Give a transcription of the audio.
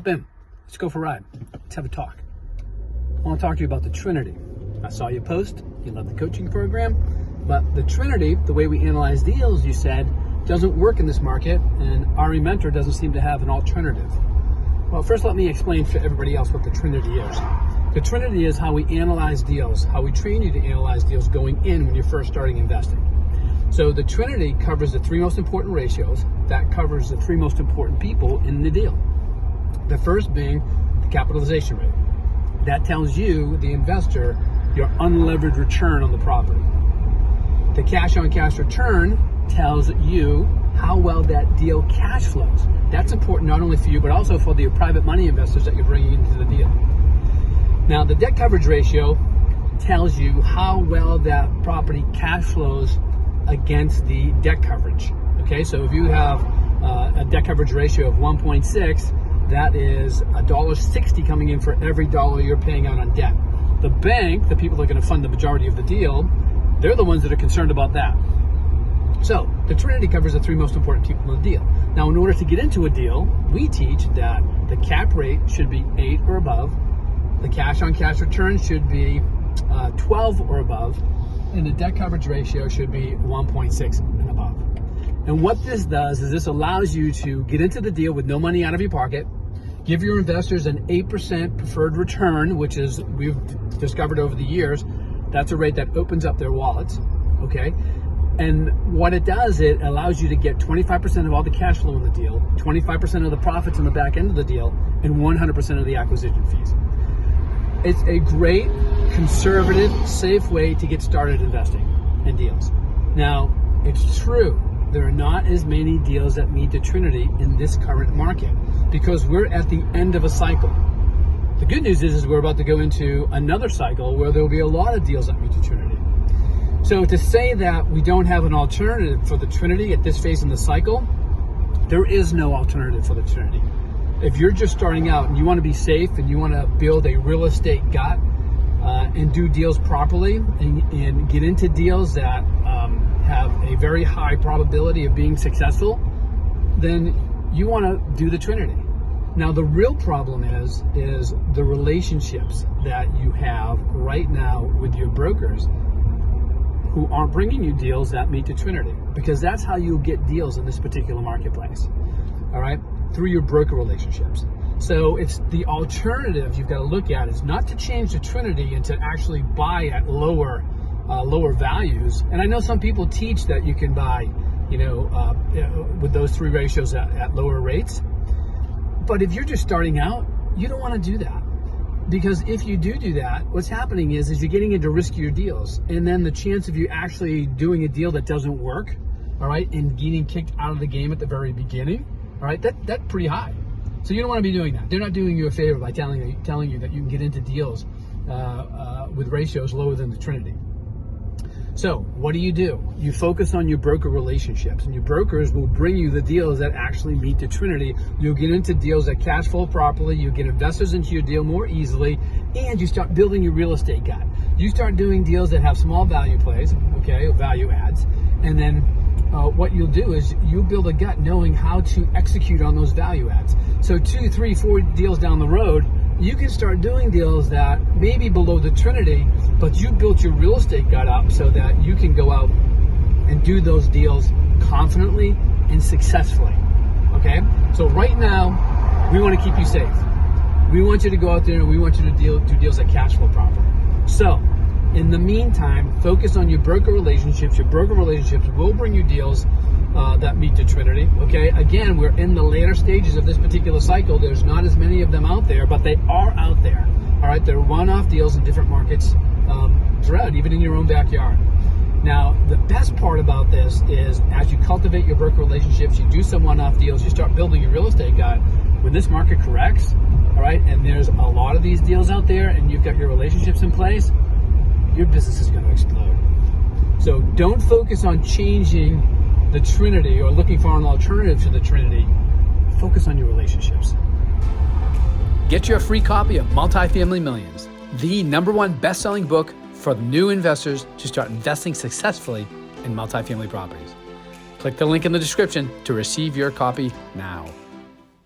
hop in. Let's go for a ride. Let's have a talk. I want to talk to you about the Trinity. I saw you post. You love the coaching program. But the Trinity, the way we analyze deals, you said, doesn't work in this market, and Ari Mentor doesn't seem to have an alternative. Well, first let me explain for everybody else what the Trinity is. The Trinity is how we analyze deals, how we train you to analyze deals going in when you're first starting investing. So the Trinity covers the three most important ratios. That covers the three most important people in the deal. The first being the capitalization rate. That tells you, the investor, your unlevered return on the property. The cash-on-cash return tells you how well that deal cash flows. That's important not only for you, but also for the private money investors that you're bringing into the deal. Now, the debt coverage ratio tells you how well that property cash flows against the debt coverage. Okay, so if you have a debt coverage ratio of 1.6, that is $1.60 coming in for every dollar you're paying out on debt. The bank, the people that are going to fund the majority of the deal, they're the ones that are concerned about that. So the Trinity covers the three most important people in the deal. Now, in order to get into a deal, we teach that the cap rate should be 8 or above, the cash-on-cash return should be 12 or above, and the debt coverage ratio should be 1.6 and above. And what this does is this allows you to get into the deal with no money out of your pocket, give your investors an 8% preferred return, which is, we've discovered over the years, that's a rate that opens up their wallets, okay? And what it does, it allows you to get 25% of all the cash flow in the deal, 25% of the profits in the back end of the deal, and 100% of the acquisition fees. It's a great, conservative, safe way to get started investing in deals. Now, it's true, there are not as many deals that meet the Trinity in this current market because we're at the end of a cycle. The good news is we're about to go into another cycle where there'll be a lot of deals that meet the Trinity. So to say that we don't have an alternative for the Trinity at this phase in the cycle, there is no alternative for the Trinity. If you're just starting out and you want to be safe and you want to build a real estate gut and do deals properly and get into deals that have a very high probability of being successful, then you want to do the Trinity. Now, the real problem is the relationships that you have right now with your brokers who aren't bringing you deals that meet the Trinity, because that's how you get deals in this particular marketplace, all right, through your broker relationships. So it's the alternative you've got to look at is not to change the Trinity and to actually buy at lower values. And I know some people teach that you can buy, with those three ratios at lower rates. But if you're just starting out, you don't want to do that. Because if you do that, what's happening is you're getting into riskier deals. And then the chance of you actually doing a deal that doesn't work, all right, and getting kicked out of the game at the very beginning, all right, that's pretty high. So you don't want to be doing that. They're not doing you a favor by telling you that you can get into deals with ratios lower than the Trinity. So what do? You focus on your broker relationships, and your brokers will bring you the deals that actually meet the Trinity. You'll get into deals that cash flow properly, you get investors into your deal more easily, and you start building your real estate gut. You start doing deals that have small value plays, okay, value adds, and then what you'll do is you'll build a gut knowing how to execute on those value adds. So 2, 3, 4 deals down the road, you can start doing deals that may be below the Trinity, but you built your real estate gut up so that you can go out and do those deals confidently and successfully, okay? So right now, we want to keep you safe. We want you to go out there and we want you to do deals that cash flow properly. So, in the meantime, focus on your broker relationships. Your broker relationships will bring you deals that meet the Trinity, okay? Again, we're in the later stages of this particular cycle. There's not as many of them out there, but they are out there, all right? They're one-off deals in different markets throughout, even in your own backyard. Now, the best part about this is as you cultivate your broker relationships, you do some one-off deals, you start building your real estate gut. When this market corrects, all right, and there's a lot of these deals out there and you've got your relationships in place, your business is going to explode. So don't focus on changing the Trinity or looking for an alternative to the Trinity. Focus on your relationships. Get your free copy of Multifamily Millions, the #1 best-selling book for new investors to start investing successfully in multifamily properties. Click the link in the description to receive your copy now.